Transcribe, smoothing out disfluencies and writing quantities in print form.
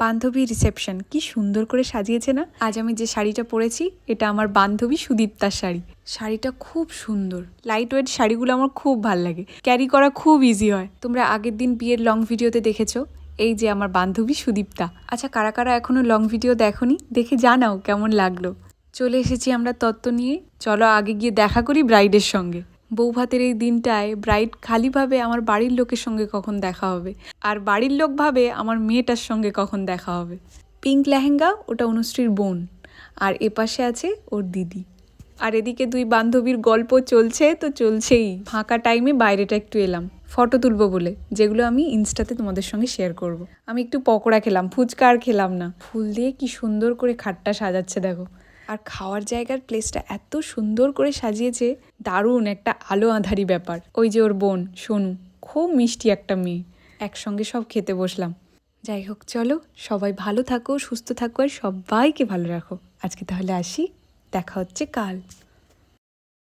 বান্ধবী রিসেপশন কি সুন্দর করে সাজিয়েছে না। আজ আমি যে শাড়িটা পরেছি এটা আমার বান্ধবী সুদীপ্তার শাড়ি। শাড়িটা খুব সুন্দর, লাইট ওয়েট শাড়িগুলো আমার খুব ভাল লাগে, ক্যারি করা খুব ইজি হয়। তোমরা আগের দিন বিয়ের লং ভিডিওতে দেখেছো এই যে আমার বান্ধবী সুদীপ্তা। আচ্ছা, কারা কারা এখনো লং ভিডিও দেখোনি, দেখে জানাও কেমন লাগলো। চলে এসেছি আমরা তত্ত্ব নিয়ে, চলো আগে গিয়ে দেখা করি ব্রাইডের সঙ্গে। বৌভাতের এই দিনটায় ব্রাইড খালি ভাবে আমার বাড়ির লোকের সঙ্গে কখন দেখা হবে, আর বাড়ির লোক ভাবে আমার মেয়েটার সঙ্গে কখন দেখা হবে। পিঙ্ক লেহেঙ্গা, ওটা অনুশ্রীর বোন, আর এপাশে আছে ওর দিদি। আর এদিকে দুই বান্ধবীর গল্প চলছে তো চলছেই। ফাঁকা টাইমে বাইরেটা একটু এলাম ফটো তুলবো বলে, যেগুলো আমি ইনস্টাতে তোমাদের সঙ্গে শেয়ার করব। আমি একটু পকোড়া খেলাম, ফুচকা আর খেলাম না। ফুল দিয়ে কি সুন্দর করে খাটটা সাজাচ্ছে দেখো। আর খাওয়ার জায়গার প্লেসটা এত সুন্দর করে সাজিয়েছে, দারুণ একটা আলো আঁধারি ব্যাপার। ওই যে ওর বোন সোনু, খুব মিষ্টি একটা মেয়ে। একসঙ্গে সব খেতে বসলাম। যাই হোক, চলো সবাই ভালো থাকো, সুস্থ থাকো, আর সবাইকে ভালো রাখো। আজকে তাহলে আসি, দেখা হচ্ছে কাল।